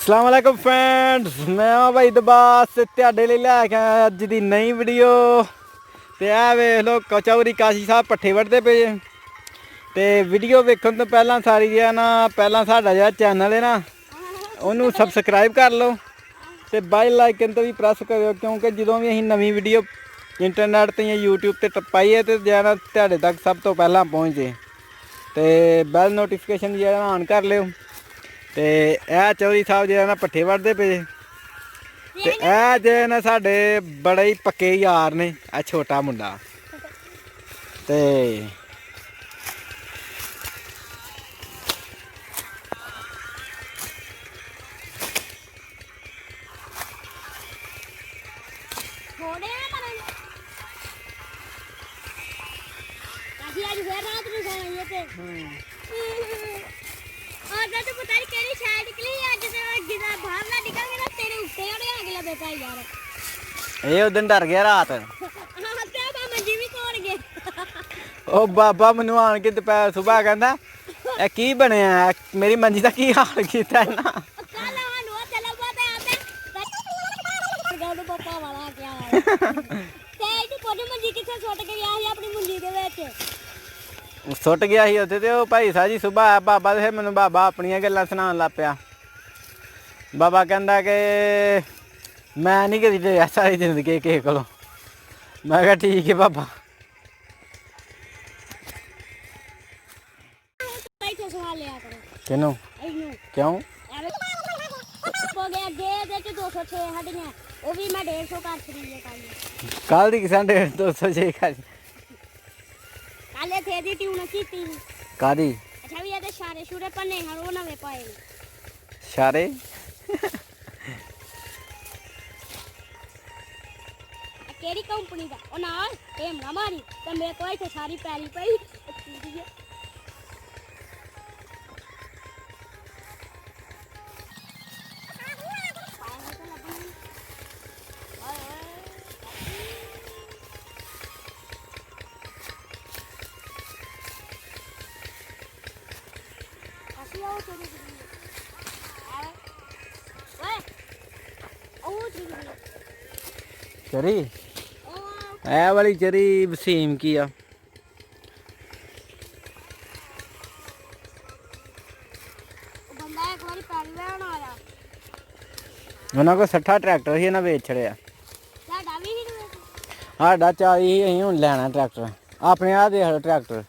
अस्सलाम वालेकुम फ्रेंड्स, मैं हाँ भाई दबास ਤੁਹਾਡੇ ਲਈ ਲੈ ਕੇ ਆਇਆ ਅੱਜ ਦੀ ਨਈ ਵੀਡੀਓ। ਤੇ ਇਹ ਵੇਖ ਲੋ ਕਚੌਰੀ ਕਾਸ਼ੀ ਸਾਹਿਬ ਪੱਠੇ ਵੱਢਦੇ ਪਏ ਜੇ। ਤੇ ਵੀਡੀਓ ਵੇਖਣ ਤੋਂ ਪਹਿਲਾਂ ਸਾਰੀ ਜਿਹੜਾ ਨਾ ਪਹਿਲਾਂ ਸਾਡਾ ਜਿਹੜਾ ਚੈਨਲ ਹੈ ਨਾ ਉਹਨੂੰ ਸਬਸਕ੍ਰਾਈਬ ਕਰ ਲਓ ਤੇ ਬੈਲ ਆਈਕਨ ਤੇ ਵੀ ਪ੍ਰੈਸ ਕਰਿਓ, ਕਿਉਂਕਿ ਜਦੋਂ ਵੀ ਅਸੀਂ ਨਵੀਂ ਵੀਡੀਓ ਇੰਟਰਨੈਟ ਤੇ ਜਾਂ YouTube ਤੇ ਪਾਈਏ ਤੇ ਜਿਹੜਾ ਤੁਹਾਡੇ ਤੱਕ ਸਭ ਤੋਂ ਪਹਿਲਾਂ ਪਹੁੰਚ ਜੇ। ਤੇ ਬੈਲ ਨੋਟੀਫਿਕੇਸ਼ਨ ਜਿਹੜਾ ਆਨ ਕਰ ਲਿਓ। ਤੇ ਇਹ ਚੌਧਰੀ ਸਾਹਿਬ ਜਿਹੜਾ ਨਾ ਪੱਠੇ ਵੱਢਦੇ ਪਏ ਤੇ ਇਹ ਜੇ ਨਾ ਸਾਡੇ ਬੜੇ ਹੀ ਪੱਕੇ ਯਾਰ ਨੇ ਇਹ ਛੋਟਾ ਮੁੰਡਾ। ਤੇ ਇਹ ਉਦੋਂ ਡਰ ਗਿਆ ਰਾਤ। ਉਹ ਬਾਬਾ ਮੈਨੂੰ ਆਣ ਕੇ ਦੁਪਹਿਰ ਸੁਬਾਹ ਕਹਿੰਦਾ ਇਹ ਕੀ ਬਣਿਆ, ਮੇਰੀ ਮੰਜੀ ਦਾ ਕੀ ਹਾਲ ਕੀਤਾ ਇਹਨਾਂ। ਸੁੱਟ ਗਿਆ ਸੀ ਉੱਥੇ ਤੇ ਉਹ ਭਾਈ ਸਾਹਿਬ ਜੀ ਸੁਬਾਹ ਆਇਆ ਬਾਬਾ, ਤੇ ਫਿਰ ਮੈਨੂੰ ਬਾਬਾ ਆਪਣੀਆਂ ਗੱਲਾਂ ਸੁਣਾਉਣ ਲੱਗ ਪਿਆ। ਬਾਬਾ ਕਹਿੰਦਾ ਕਿ ਮੈਂ ਨਹੀਂ ਕਦੀ ਡਰਿਆ ਸਾਰੀ ਜ਼ਿੰਦਗੀ ਕਿਸੇ ਕੋਲੋਂ। ਮੈਂ ਕਿਹਾ ਠੀਕ ਹੈ ਬਾਬਾ। ਕਿਹਨੂੰ ਕਿਉਂ? ਕੱਲ ਦੀ ਕਿਸਾਂ 206 ਖਾਲੀ ਕਾਦੀ ਸਾਰੇ ਕਿਹੜੀ ਕੰਪਨੀ ਦਾ ਉਹ ਨਾਲ ਟੇਮ ਨਾ ਮਾਰੀ ਤੇ ਮੇਰੇ ਕੋਲ ਇੱਥੇ ਸਾਰੀ ਪੈਲੀ ਪਈ। ਚਰੀ ਇਹ ਵਾਲੀ ਚਰੀ ਵਸੀਮ ਕੀ ਆ? ਉਹਨਾਂ ਕੋਲ 60 ਟਰੈਕਟਰ ਸੀ, ਇਹਨਾਂ ਵੇਚ ਛੜਿਆ। ਸਾਡਾ 40 ਸੀ, ਅਸੀਂ ਹੁਣ ਲੈਣਾ ਟਰੈਕਟਰ ਆਪਣੇ। ਆਹ ਦੇਖ ਲਓ ਟਰੈਕਟਰ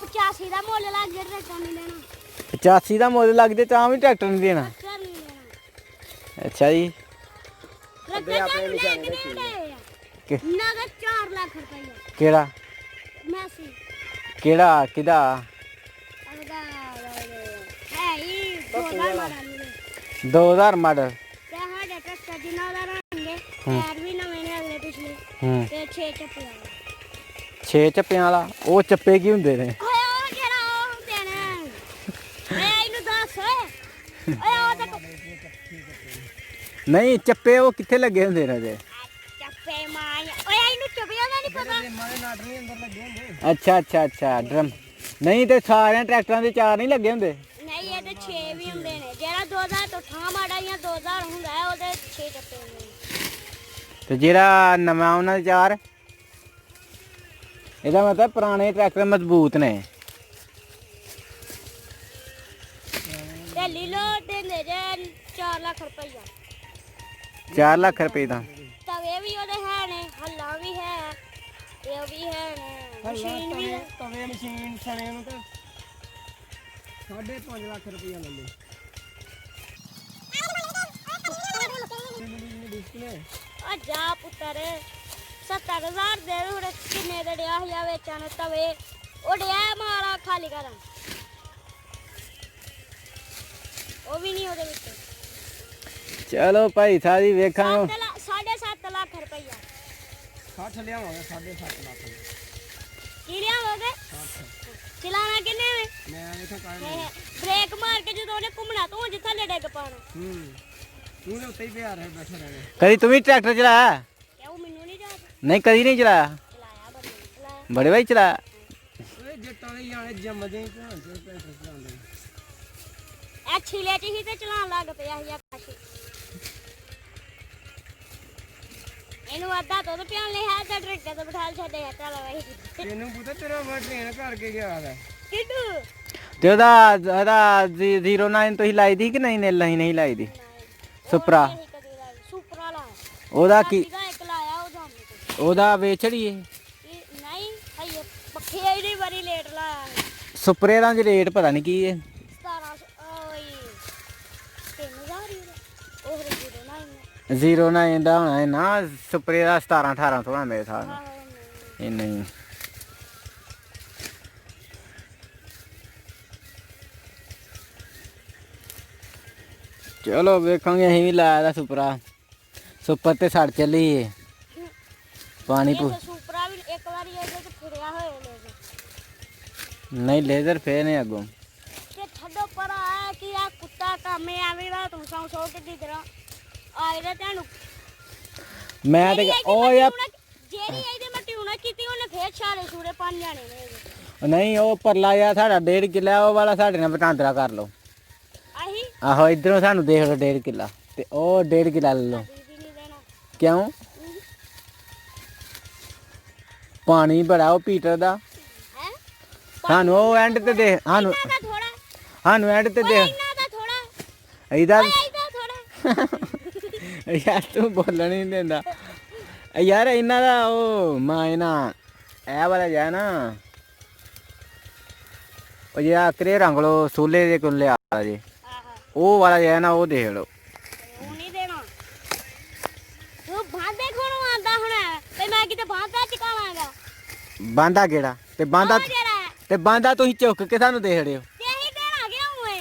85 ਦਾ ਮੁੱਲ ਲੱਗ ਗਿਆ, ਟਰੈਕਟਰ ਨਹੀਂ ਲੈਣਾ। 85 ਦਾ ਮੁੱਲ ਲੱਗ ਜੇ ਤਾਂ ਵੀ ਟਰੈਕਟਰ ਨਹੀਂ ਦੇਣਾ। ਅੱਛਾ ਜੀ। ਨਗਦ 4 ਲੱਖ ਰੁਪਏ। ਕਿਹੜਾ ਮੈਸੀ ਕਿਹੜਾ ਕਿਹਦਾ? ਹੈ ਹੀ 2000 ਮਾਡਲ। 2000 ਮਾਡਲ ਤੇ ਸਾਡੇ ਟਰੈਕਟਰ ਦੀ ਨਾਲ ਰਹਿਣਗੇ, ਟਾਇਰ ਵੀ ਨਵੇਂ ਨੇ ਅਗਲੇ ਪਿਛਲੇ ਤੇ 6 ਚੱਪੇ ਵਾਲਾ। 6 ਚੱਪਿਆਂ ਵਾਲਾ? ਉਹ ਚੱਪੇ ਕੀ ਹੁੰਦੇ ਨੇ? ਨਹੀਂ ਚੱਪੇ ਉਹ ਕਿੱਥੇ ਲੱਗੇ ਹੁੰਦੇ ਨੇ ਜੇ? ਚੱਪੇ ਮਾਰ ਓਏ ਇਹਨੂੰ ਚੱਪਿਆਂ ਦਾ ਨਹੀਂ ਪਤਾ। ਅੱਛਾ ਅੱਛਾ ਅੱਛਾ ਡਰਮ ਨਹੀਂ ਤੇ ਸਾਰਿਆਂ ਟਰੈਕਟਰਾਂ ਦੇ 4 ਨਹੀਂ ਲੱਗੇ ਹੁੰਦੇ? ਨਹੀਂ ਇਹਦੇ 6 ਵੀ ਹੁੰਦੇ ਨੇ। ਜਿਹੜਾ 2000 ਤੋਂ ਠਾਂ ਮਾੜਾ ਜਾਂ 2000 ਹੁੰਦਾ ਹੈ ਉਹਦੇ 6 ਚੱਪੇ ਹੁੰਦੇ ਨੇ। ਤੇ ਜਿਹੜਾ ਨਵਾਂ ਉਹਨਾਂ ਦੇ 4? ਇਹਦਾ ਮਤਲਬ ਪੁਰਾਣੇ ਟਰੈਕਟਰ ਮਜ਼ਬੂਤ ਨੇ। ਤੇ ਲੀਲੋ ਦਿੰਦੇ ਜੇ 4 ਲੱਖ ਰੁਪਈਆ। 4 ਲੱਖ ਰੁਪਏ ਦਾ? ਤਵੇ ਵੀ ਉਹਦੇ ਹੈ ਨੇ, ਹੱਲਾ ਵੀ ਹੈ ਤੇ ਉਹ ਵੀ ਹੈ ਨੇ, ਮਸ਼ੀਨ ਵੀ ਹੈ। ਤਵੇ ਮਸ਼ੀਨ ਸਣੇ ਨੂੰ ਤਾਂ 5.5 ਲੱਖ ਰੁਪਈਆ ਲੈ ਲੈ। ਆ ਜਾ ਪੁੱਤਰ 70,000 ਦੇ ਹੁਣ ਕਿੰਨੇ ਦੇ ਡਿਆ ਹੋਇਆ ਵੇਚਣ ਤਵੇ ਉਹ ਡਿਆ ਮਾਰਾ ਖਾਲੀ ਕਰਾਂ ਉਹ ਵੀ ਨਹੀਂ ਉਹਦੇ ਵਿੱਚ। ਚਲੋ ਭਾਈ ਸਾਰੀ ਵੇਖਾਂ। 7.5 ਲੱਖ ਰੁਪਈਆ। 60 ਲਿਆਵਾਂਗੇ। 7.5 ਲੱਖ ਕੀ ਲਿਆਵੋਗੇ? ਚਲਾਣਾ ਕਿੰਨੇ ਵੇ? ਮੈਂ ਇੱਥੇ ਬ੍ਰੇਕ ਮਾਰ ਕੇ ਜਦੋਂ ਉਹਨੇ ਘੁੰਮਣਾ ਤੂੰ ਜਿੱਥੇ ਥੱਲੇ ਡਿੱਗ ਪਾਣਾ। ਤੂੰ ਦੇ ਉੱਤੇ ਹੀ ਪਿਆ ਰਹਿ ਬੈਠਾ ਰਹਿ। ਕਦੀ ਤੂੰ ਵੀ ਟਰੈਕਟਰ ਚਲਾਇਆ? ਕਿਉਂ ਮੈਨੂੰ ਨਹੀਂ ਜਾਦਾ? ਨਹੀਂ ਕਦੀ ਨਹੀਂ ਚਲਾਇਆ। ਚਲਾਇਆ ਬੜੇ ਭਾਈ ਚਲਾਇਆ। ਓਏ ਜੱਟਾਂ ਦੇ ਜਾਣੇ ਜੰਮਦੇ ਧਿਆਨ ਚ ਟਰੈਕਟਰ ਚਲਾਉਂਦੇ। ਇਹ ਛਿਲੇ ਚ ਹੀ ਤੇ ਚਲਾਉਣ ਲੱਗ ਪਿਆ ਸੀ ਆਕਾਸ਼। ਇਹਨੂੰ ਅੱਧਾ ਦੁੱਧ ਪਿਆਉਣ ਲਈ ਹੈ ਤਾਂ ਟਰੈਕਟਰ ਤੇ ਬਿਠਾ ਛੱਡਿਆ ਚੱਲ ਬਈ। ਤੈਨੂੰ ਪਤਾ ਤੇਰਾ ਵਾ ਟ੍ਰੇਨ ਕਰਕੇ ਗਿਆ ਦਾ ਕਿੱਡੂ ਤੇ ਉਹਦਾ 09 ਤੁਸੀਂ ਲਾਈ ਦੀ ਕਿ ਨਹੀਂ ਨਹੀਂ ਲਾਈ ਦੀ ਸੁਪਰਾ ਸੁਪਰਾ ਲਾ ਉਹਦਾ ਕੀ ਦਾ ਇੱਕ ਲਾਇਆ ਉਹ ਜਾਂਦੇ ਤੇ ਉਹਦਾ ਵੇਚੜੀਏ ਨਹੀਂ ਹਈ ਪੱਖੇ ਇਹਦੀ ਵਾਰੀ ਲੇਟ ਲਾਇਆ ਸੁਪਰੇ ਦਾ ਰੇਟ ਪਤਾ ਨਹੀਂ ਕੀ ਹੈ 1700 ਓਏ 3000 ਹੀ ਉਹ ਰਜੀਰੋ ਨਾ 09 ਦਾ ਹੋਣਾ ਹੈ ਨਾ ਸੁਪਰੇ ਦਾ 17 1800 ਹੋਣਾ ਮੇਰੇ ਹਿਸਾਬ ਨਾਲ ਇਹ ਨਹੀਂ ਚਲੋ ਵੇਖਾਂਗੇ ਅਸੀਂ ਵੀ ਲਾਇਆ ਦਾ ਸੁਪਰ ਤੇ ਸੜ ਚੱਲੀ ਏ ਪਾਣੀ ਪੂ ਸੁਪਰਾ ਵੀ ਇੱਕ ਵਾਰੀ ਇਹਦੇ ਚ ਫਿਰਿਆ ਹੋਇਆ ਲੈ ਨਹੀਂ ਲੇਜ਼ਰ ਫੇਰ ਨੇ ਅੱਗੋਂ ਤੇ ਛੱਡੋ ਪਰ ਆ ਕਿ ਆ ਕੁੱਤਾ ਕੰਮ ਐਵੇਂ ਰਾਤ ਨੂੰ ਸੌ ਕਿੱਦੀ ਤਰ੍ਹਾਂ ਆਏ ਤੇ ਤੁਹਾਨੂੰ ਮੈਂ ਤੇ ਉਹ ਯਾਰ ਜਿਹੜੀ ਇਹਦੇ ਮੈਂ ਟਿਊਨਾ ਕੀਤੀ ਉਹਨੇ ਫੇਰ ਛਾਲੇ ਛੂੜੇ ਪੰਜ ਜਾਣੇ ਨੇ ਇਹਦੇ। ਨਹੀਂ ਉਹ ਪਰਲਾ ਯਾਰ ਸਾਡਾ 1.5 ਕਿੱਲਾ ਉਹ ਵਾਲਾ ਸਾਡੇ ਨਾਲ ਵਟਾਂਦਰਾ ਕਰ ਲਓ ਆਹੀ ਆਹੋ ਇਧਰੋਂ ਸਾਨੂੰ ਦੇਖ ਲਓ 1.5 ਕਿੱਲਾ ਤੇ ਉਹ 1.5 ਕਿੱਲਾ ਲੈ ਲਓ ਦੀਦੀ ਨਹੀਂ ਦੇਣਾ ਕਿਉਂ ਪਾਣੀ ਬੜਾ ਉਹ ਪੀਟਰ ਦਾ ਹੈ ਸਾਨੂੰ ਉਹ ਐਂਡ ਤੇ ਦੇ ਸਾਨੂੰ ਇਹਨਾਂ ਦਾ ਥੋੜਾ ਸਾਨੂੰ ਐਂਡ ਤੇ ਦੇ ਇਹਨਾਂ ਦਾ ਥੋੜਾ ਇਹਦਾ ਇਹਦਾ ਥੋੜਾ ਯਾਰ ਤੂੰ ਬੋਲਣ ਹੀ ਨਹੀਂ ਦਿੰਦਾ ਯਾਰ ਇਹਨਾਂ ਦਾ ਉਹ ਮੈਂ ਨਾ ਇਹ ਵਾਲਾ ਜਿਹਾ ਨਾ ਉਹ ਜਿਹੜਾ ਕਰੇ ਰੰਗ ਲੋ ਸੋਲੇ ਦੇ ਕੋਲ ਲਿਆ ਜੇ ਆਹਾ ਉਹ ਵਾਲਾ ਜਿਹਾ ਨਾ ਉਹ ਦੇਖ ਲਓ ਉਹ ਨਹੀਂ ਦੇਣਾ ਤੂੰ ਬਾਂਦੇ ਖੋਣੋਂ ਆਂਦਾ ਹੁਣ ਤੇ ਮੈਂ ਕਿਤੇ ਬਾਂਦਾ ਚਕਾਵਾਂਗਾ ਬਾਂਦਾ ਕਿਹੜਾ ਤੇ ਬਾਂਦਾ ਉਹ ਜਿਹੜਾ ਤੇ ਬਾਂਦਾ ਤੁਸੀਂ ਚੁੱਕ ਕੇ ਸਾਨੂੰ ਦੇਖ ਰਹੇ ਹੋ ਤੇ ਹੀ ਦੇਣਾ ਗਿਆ ਓਏ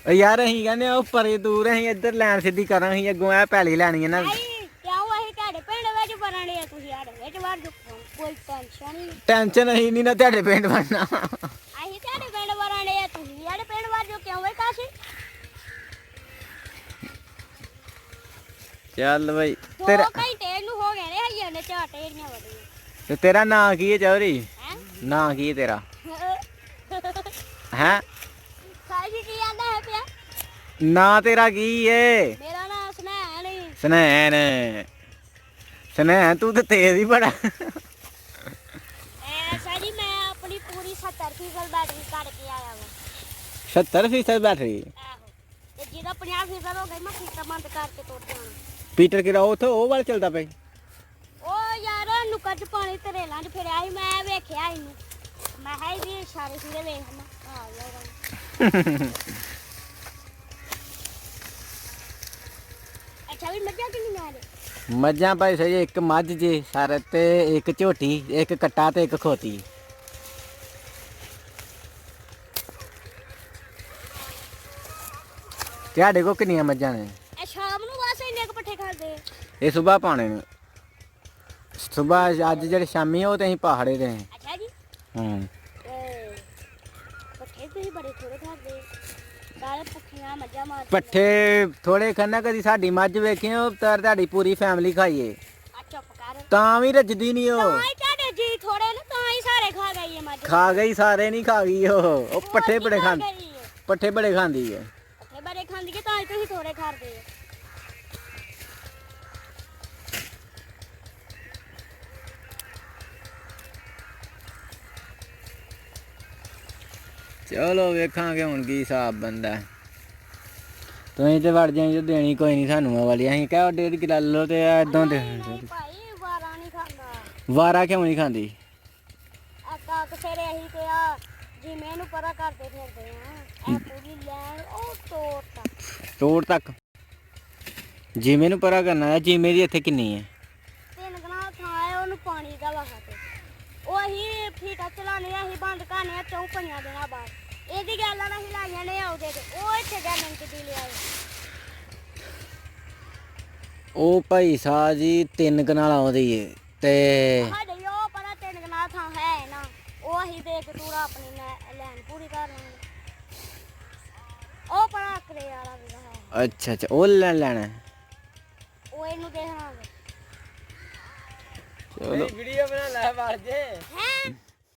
ਉਹ ਯਾਰ ਅਸੀਂ ਕਹਿੰਦੇ ਉਹ ਪਰੇ ਦੂਰ ਅਸੀਂ ਇੱਧਰ ਲੈਣ ਸਿੱਧੀ ਕਰਾਂ ਅਸੀਂ ਅੱਗੋਂ ਇਹ ਪੈਲੀ ਲੈਣੀ ਹੈ ਨਾ ਆਈ ਕਿਉਂ ਅਸੀਂ ਤੁਹਾਡੇ ਪਿੰਡ ਵਿੱਚ ਬਣਾਣੇ ਆ ਤੁਸੀਂ ਸਾਡੇ ਵਿੱਚ ਵੜ ਜੋ ਕੋਈ ਟੈਨਸ਼ਨ ਨਹੀਂ ਟੈਨਸ਼ਨ ਅਸੀਂ ਨਹੀਂ ਨਾ ਤੁਹਾਡੇ ਪਿੰਡ ਬਣਨਾ ਅਸੀਂ ਤੁਹਾਡੇ ਪਿੰਡ ਬਣਾਣੇ ਆ ਤੁਸੀਂ ਸਾਡੇ ਪਿੰਡ ਵੜ ਜੋ ਕਿਉਂ ਵੇ ਕਾਸ਼ੀ ਚੱਲ ਬਈ ਦੋ ਤੇਰਾ ਘੰਟੇ ਨੂੰ ਹੋ ਗਏ ਨੇ ਹਈਏ ਨੇ ਝਾਟ ਏੜੀਆਂ ਵੜੀਆਂ ਤੇ ਤੇਰਾ ਨਾਂ ਕੀ ਹੈ ਚੌਧਰੀ ਹੈ ਨਾਂ ਕੀ ਹੈ ਤੇਰਾ ਹੈ ਕਾਸ਼ੀ ਕੀ ਆਂਦਾ ਹੈ ਪਿਆ ਨਾਂ ਤੇਰਾ ਕੀ ਏ ਮੇਰਾ ਨਾਮ ਸੁਨੈਣ ਹੈ ਸਨੈਨ ਸਨੈਨ ਤੂੰ ਤੇ ਤੇਜ਼ ਹੀ ਬੜਾ ਸਾਡੀ ਮੈਂ ਆਪਣੀ ਪੂਰੀ 70% ਬੈਟਰੀ ਕੱਢ ਕੇ ਆਇਆ ਵਾ 70% ਬੈਟਰੀ ਆਹੋ ਤੇ ਜਿਹਦਾ 50% ਹੋ ਗਈ ਮੈਂ ਫੀਤਾ ਬੰਦ ਕਰਕੇ ਤੁਰ ਜਾਣਾ ਪੀਟਰ ਕਿਹੜਾ ਉੱਥੇ ਉਹ ਵਾਲ ਚੱਲਦਾ ਪਈ ਉਹ ਯਾਰ ਨੁੱਕਰ ਚ ਪਾਣੀ ਤਰੇਲਾਂ ਚ ਫਿਰਿਆ ਸੀ ਮੈਂ ਵੇਖਿਆ ਇਹਨੂੰ ਮੈਂ ਹੈ ਵੀ ਇਸ਼ਾਰੇ ਸਿਰੇ ਵੇਖਣਾ ਆ ਗਿਆ ਅੱਛਾ ਵੀ ਮੱਝਾਂ ਕਿੰਨੀ ਨਾਲ ਮੱਝਾਂ ਭਾਈ ਸਹੀ ਇੱਕ ਮੱਝ ਜੇ ਸਰ ਤੇ ਇੱਕ ਝੋਟੀ ਇੱਕ ਕੱਟਾ ਤੇ ਇੱਕ ਖੋਤੀ ਤੁਹਾਡੇ ਕੋ ਕਿੰਨੀਆਂ ਮੱਝਾਂ ਨੇ ਇਹ ਸ਼ਾਮ ਨੂੰ ਬਸ ਇੰਨੇ ਕੁ ਪੱਠੇ ਖਾਂਦੇ ਇਹ ਸਵੇਰ ਪਾਣੇ ਨੇ ਸਵੇਰ ਅੱਜ ਜਿਹੜੇ ਸ਼ਾਮੀ ਆ ਉਹ ਤੇ ਅਸੀਂ ਪਹਾੜੇ ਦੇ ਨੇ ਅੱਛਾ ਜੀ ਹੂੰ ਪੱਠੇ ਤੁਸੀਂ ਬੜੇ ਥੋੜੇ ਖਾਂਦੇ ਕਾਲੇ ਭੁੱਖੀਆਂ ਮੱਝਾਂ ਮਾਰ ਪੱਠੇ ਥੋੜੇ ਖਾਣਾ ਕਦੀ ਸਾਡੀ ਮੱਝ ਵੇਖਿਓ ਤਾਂ ਤੁਹਾਡੀ ਪੂਰੀ ਫੈਮਿਲੀ ਖਾਈਏ ਆ ਚੁੱਪ ਕਰ ਤਾਂ ਵੀ ਰੱਜਦੀ ਨਹੀਂ ਉਹ ਤਾਂ ਹੀ ਤੁਹਾਡੇ ਜੀ ਥੋੜੇ ਨੇ ਤਾਂ ਹੀ ਸਾਰੇ ਖਾ ਗਈ ਇਹ ਮੱਝ ਖਾ ਗਈ ਸਾਰੇ ਨਹੀਂ ਖਾ ਗਈ ਉਹ ਪੱਠੇ ਬੜੇ ਖਾਂਦੀ ਗਈ ਹੈ। ਪੱਠੇ ਬੜੇ ਖਾਂਦੀ ਹੈ ਪੱਠੇ ਬੜੇ ਖਾਂਦੀ ਹੈ ਤਾਂ ਹੀ ਤੁਸੀਂ ਥੋੜੇ ਖਾਂਦੇ ਹੋ ਚਲੋ ਵੇਖਾਂਗੇ ਹੁਣ ਕੀ ਹਿਸਾਬ ਬੰਦਾ ਤੁਸੀਂ ਤੇ ਵੜ ਜਾਈ ਜੇ ਦੇਣੀ ਕੋਈ ਨਹੀਂ ਸਾਨੂੰ ਉਹ ਵਾਲੀ ਅਸੀਂ ਕਹਿ 1.5 ਕਿਲੋ ਲੈ ਲਓ ਤੇ ਇਦਾਂ ਦੇ ਨਹੀਂ ਭਾਈ ਵਾਰਾ ਨਹੀਂ ਖਾਂਦਾ ਵਾਰਾ ਕਿਉਂ ਨਹੀਂ ਖਾਂਦੀ ਆਕਾ ਕਸੇਰੇ ਅਸੀਂ ਤੇ ਆ ਜਿਵੇਂ ਨੂੰ ਪਰਾ ਕਰਦੇ ਫਿਰਦੇ ਆ ਇਹ ਪੂਰੀ ਲੈਣ ਉਹ ਤੋੜ ਤੱਕ ਜਿਵੇਂ ਨੂੰ ਪਰਾ ਕਰਨਾ ਹੈ ਜਿਵੇਂ ਦੀ ਇੱਥੇ ਕਿੰਨੀ ਹੈ 3 ਕਨਾਲ ਥਾਂ ਹੈ ਉਹਨੂੰ ਪਾਣੀ ਦਾ ਵਹਾ ਤੇ ਉਹ ਅਸੀਂ ਫੀਟਾ ਚਲਾਣੇ ਆ ਅਸੀਂ ਬੰਦ ਕਰਨੇ ਆ 4-5 ਦਿਨਾਂ ਬਾਅਦ ਇਹਦੀ ਗੱਲ ਆ ਅਸੀਂ ਲਾਈਆਂ ਨੇ ਆਉਦੇ ਤੇ ਉਹ ਇੱਥੇ ਜਾਣਨ ਕਿਦੀ ਲਿਆਏ ਉਹ ਭਾਈ ਸਾਹ ਜੀ 3 ਕਨਾਲ ਆਉਂਦੀ ਏ ਤੇ ਸਾਡੇ ਉਹ ਪਰਾ 3 ਕਨਾਲ ਥਾਂ ਹੈ ਨਾ ਉਹ ਅਸੀਂ ਦੇਖ ਤੂਰਾ ਆਪਣੀ ਲੈਣ ਪੂਰੀ ਕਰ ਲਾਂਗੇ ਉਹ ਪਰਾ ਕਰੇ ਵਾਲਾ ਵੀ ਹੈ ਅੱਛਾ ਉਹ ਲੈਣਾ ਉਹ ਇਹਨੂੰ ਦੇਖਾਂਗੇ ਚਲੋ ਵੀਡੀਓ ਬਣਾ ਲੈ ਵੜ ਜੇ ਹੈ